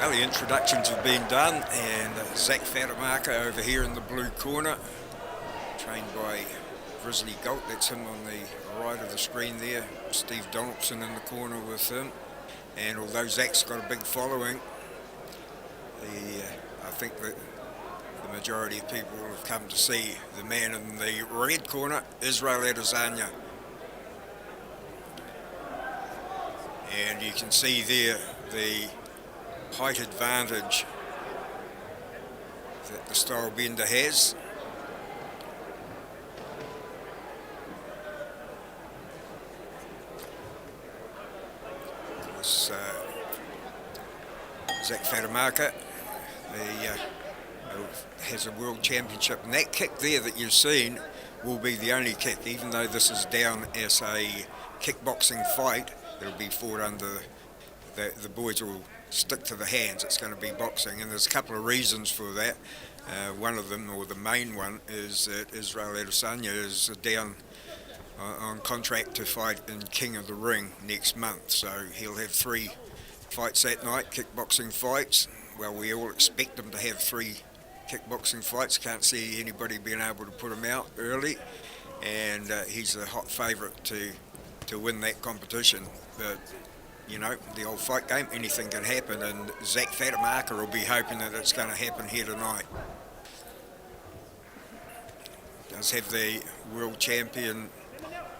Well, the introductions have been done, and Zak Fatamaka over here in the blue corner, trained by Grizzly Goat. That's him on the right of the screen there. Steve Donaldson in the corner with him. And although Zak's got a big following, I think that the majority of people have come to see the man in the red corner, Israel Adesanya. And you can see there the height advantage that the style bender has. Of course, Zak Fatamaka has a world championship, and that kick there that you've seen will be the only kick, even though this is down as a kickboxing fight. It'll be fought under the boys will stick to the hands. It's going to be boxing, and there's a couple of reasons for that. One of them, or the main one, is that Israel Adesanya is down on contract to fight in King of the Ring next month, so he'll have 3 fights that night, kickboxing fights. Well, we all expect him to have 3 kickboxing fights. Can't see anybody being able to put him out early, and he's a hot favourite to win that competition. But you know, the old fight game, anything can happen, and Zak Fatamaka will be hoping that it's going to happen here tonight. Does have the world champion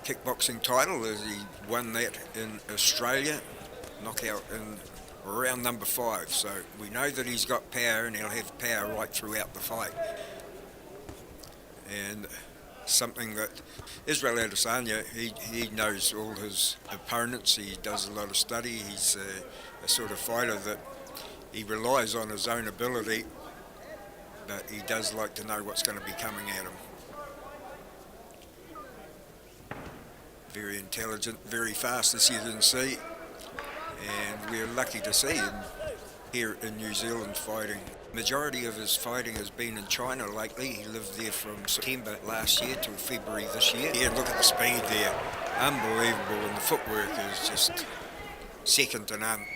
kickboxing title, as he won that in Australia, knockout in round number 5. So we know that he's got power, and he'll have power right throughout the fight. And something that Israel Adesanya, he knows all his opponents. He does a lot of study. He's a sort of fighter that he relies on his own ability, but he does like to know what's going to be coming at him. Very intelligent, very fast, as you can see, and we're lucky to see him here in New Zealand fighting. Majority of his fighting has been in China lately. He lived there from September last year till February this year. Yeah, look at the speed there. Unbelievable, and the footwork is just second to none.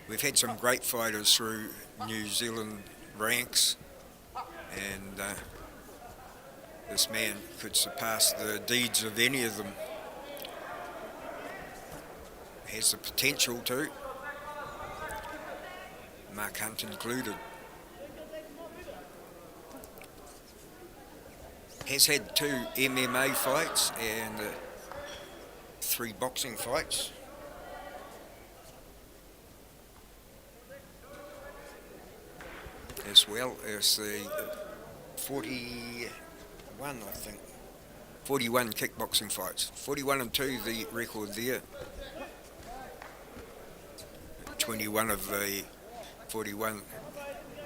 We've had some great fighters through New Zealand ranks, and this man could surpass the deeds of any of them. Has the potential to. Mark Hunt included. Has had 2 MMA fights and 3 boxing fights. As well as the 41, I think. 41 kickboxing fights. 41-2 the record there. 21 of the 41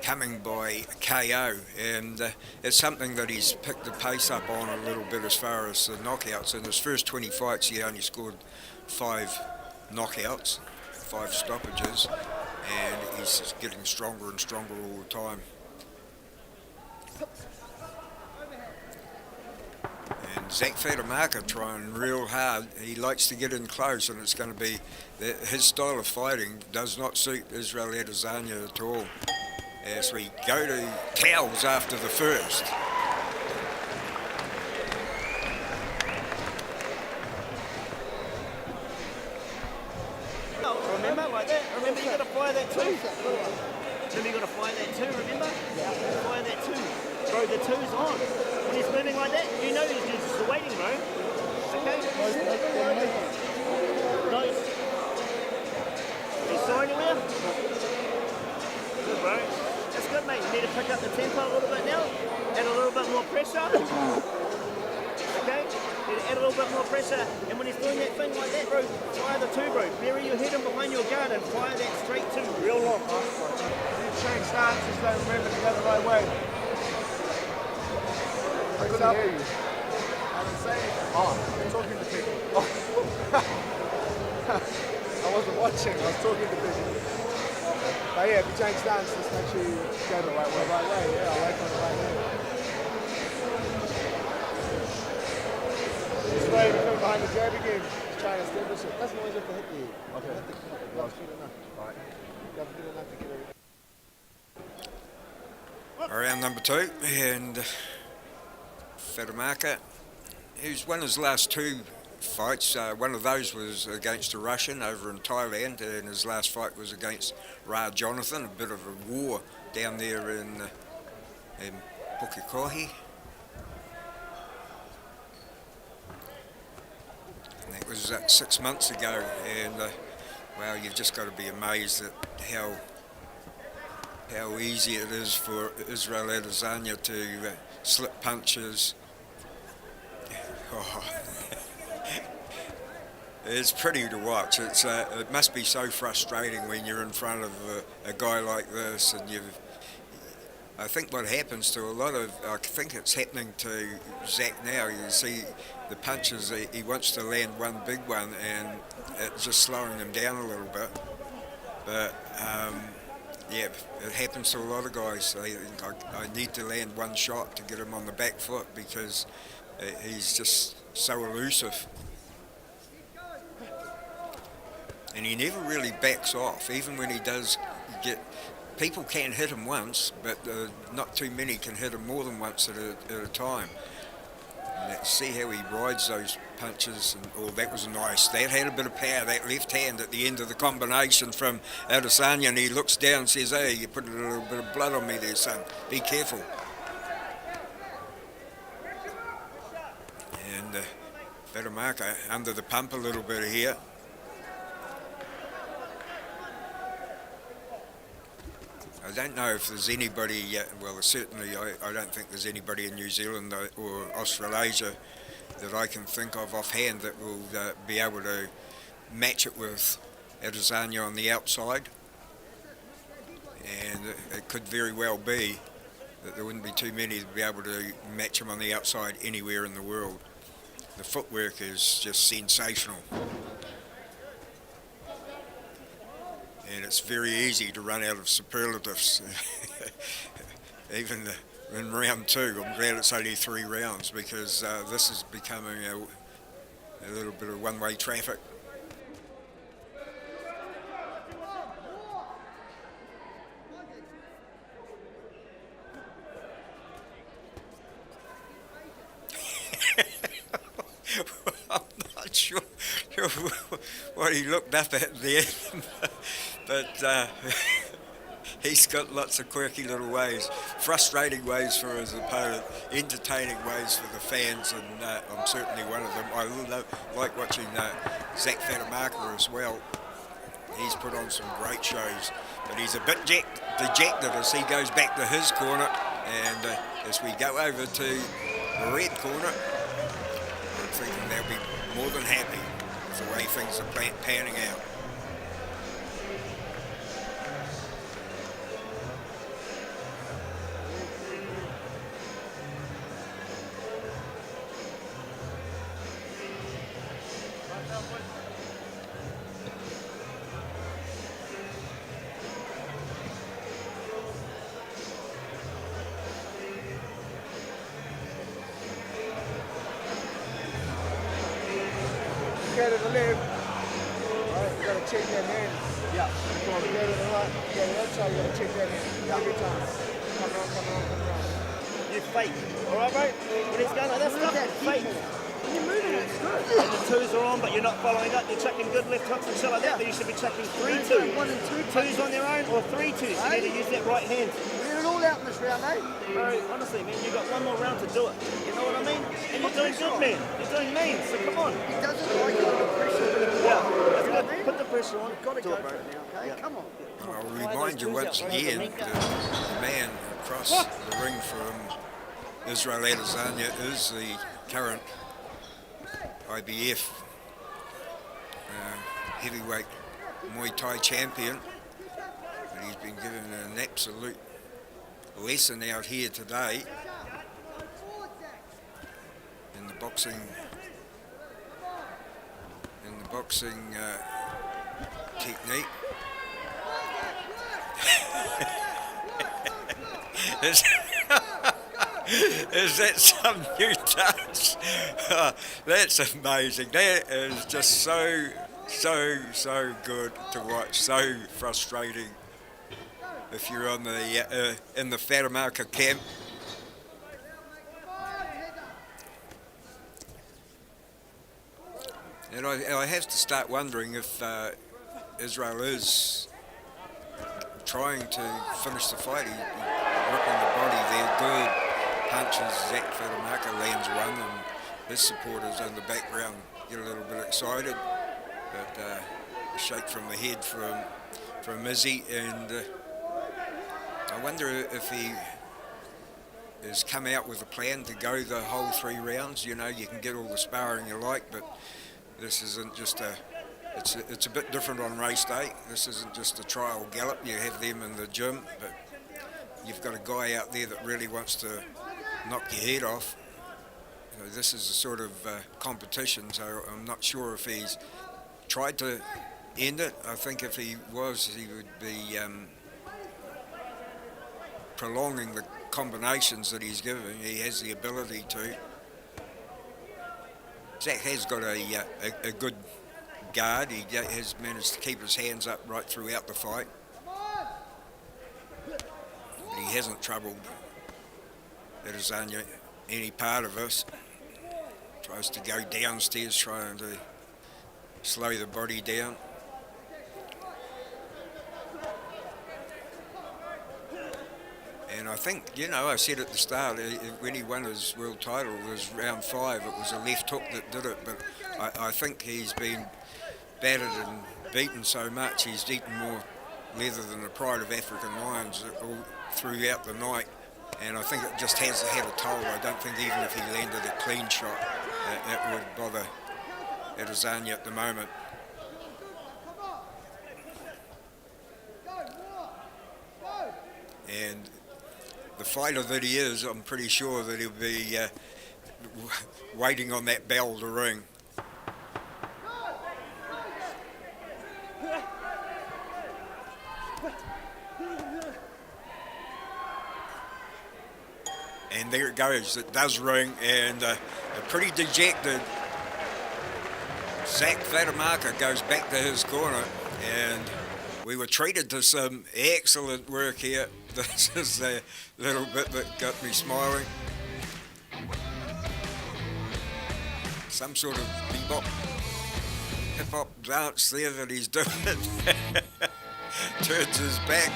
coming by KO, and it's something that he's picked the pace up on a little bit as far as the knockouts. In his first 20 fights he only scored 5 knockouts, 5 stoppages, and he's just getting stronger and stronger all the time. And Zak Fatamaka trying real hard. He likes to get in close, and it's going to be his style of fighting does not suit Israel Adesanya at all. As we go to towels after the first. Remember, like that? Remember, you got to fire that too. Remember, you got to fire that too, remember? Fire that too. Bro, the 2's on. When he's moving like that, you know he's just waiting, bro. Okay? Nose. You saw anywhere? Good, bro. That's good, mate. You need to pick up the tempo a little bit now. Add a little bit more pressure. Okay? You need to add a little bit more pressure. And when he's doing that thing like that, bro, fire the 2, bro. Bury your head in behind your guard and fire that straight 2. Real long. You change stances, don't remember to go the right way. I couldn't hear you. I didn't say anything. Oh, I'm talking to people. Oh. I wasn't watching, I was talking to people. But yeah, if you change stance, just make sure you go the right way. The right way, yeah, I like on the right way. Just waiting to come behind the jab again. Just trying to establish it. Doesn't always have to hit you. Okay. You have to good enough. Right. You have to good enough to get it. Round number 2, and Fatamaka, who's won his last 2 fights. One of those was against a Russian over in Thailand, and his last fight was against Ra Jonathan, a bit of a war down there in Pukekohe. And that was 6 months ago, and well, you've just got to be amazed at how easy it is for Israel Adesanya to slip punches. Oh. It's pretty to watch. It must be so frustrating when you're in front of a guy like this, and I think what happens to a lot of, I think it's happening to Zak now. You see the punches, he wants to land one big one, and it's just slowing him down a little bit. But yeah, it happens to a lot of guys. They think I need to land one shot to get him on the back foot because he's just so elusive. And he never really backs off, even when he does get... People can hit him once, but not too many can hit him more than once at a time. And see how he rides those punches, and that was nice. That had a bit of power, that left hand at the end of the combination from Adesanya, and he looks down and says, hey, you put a little bit of blood on me there, son. Be careful. And Fatamaka under the pump a little bit here. I don't know if there's anybody, well, certainly I don't think there's anybody in New Zealand or Australasia that I can think of offhand that will be able to match it with Adesanya on the outside. And it could very well be that there wouldn't be too many to be able to match him on the outside anywhere in the world. The footwork is just sensational. And it's very easy to run out of superlatives. Even in round 2, I'm glad it's only 3 rounds because this is becoming a little bit of one-way traffic. I'm not sure what he looked up at there. But he's got lots of quirky little ways, frustrating ways for his opponent, entertaining ways for the fans, and I'm certainly one of them. I like watching Zak Fatamaka as well. He's put on some great shows, but he's a bit dejected as he goes back to his corner, and as we go over to the red corner, I'm thinking they'll be more than happy with the way things are panning out. Go to the left. Alright, you gotta check that hand. Yeah. Go to the right. Go to the other side, you gotta check that hand. Yeah. Every time. Come on. You fake. Alright, bro? When he's going like that stuff, fake. When you're moving, it's good. And the 2s are on, but you're not following up. You're chucking good left hooks and shit like that, but you should be chucking 3-2. 1 and 2. 2s on their own or 3-2s. You need to use that right hand. We're it all out in this round, mate. Bro, honestly, man, you've got one more round to do it. You know what I mean? And you're doing good, man. You're doing mean, so come on. He doesn't like it under pressure. Yeah, that's good. Put the pressure on. You've got to Do go it, bro. for it now, okay? Yeah. Come on. I'll remind you once again that the man across the ring from Israel Adesanya is the current IBF heavyweight Muay Thai champion. But he's been given an absolute lesson out here today in the boxing technique. Is that some new touch? That's amazing. That is just so good to watch. So frustrating. if you're on the in the Fatamaka camp. And I have to start wondering if Israel is trying to finish the fight. He's ripping the body there, good punches. Zak Fatamaka lands one, and his supporters in the background get a little bit excited. But a shake from the head from Izzy, and I wonder if he has come out with a plan to go the whole 3 rounds. You know, you can get all the sparring you like, but this isn't just it's a bit different on race day. This isn't just a trial gallop. You have them in the gym, but you've got a guy out there that really wants to knock your head off. You know, this is a sort of competition, so I'm not sure if he's tried to end it. I think if he was, he would be prolonging the combinations that he's giving. He has the ability to. Zak has got a good guard. He has managed to keep his hands up right throughout the fight. But he hasn't troubled Adesanya any part of us. Tries to go downstairs, trying to slow the body down. And I think, you know, I said at the start, when he won his world title, it was round 5, it was a left hook that did it, but I think he's been battered and beaten so much, he's eaten more leather than the pride of African lions all throughout the night, and I think it just has had a toll. I don't think even if he landed a clean shot, it would bother Adesanya at the moment. And the fighter that he is, I'm pretty sure that he'll be waiting on that bell to ring. And there it goes, it does ring, and a pretty dejected Zak Fatamaka goes back to his corner, and we were treated to some excellent work here. This is the little bit that got me smiling. Some sort of bebop, hip-hop dance there that he's doing. Turns his back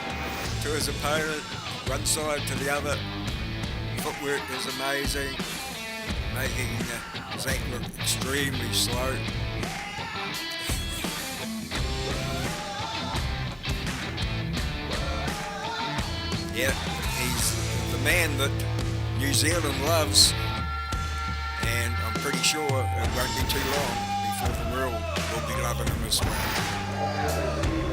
to his opponent, one side to the other. Footwork is amazing, making Zak look extremely slow. Yeah, he's the man that New Zealand loves, and I'm pretty sure it won't be too long before the world will be loving him as well.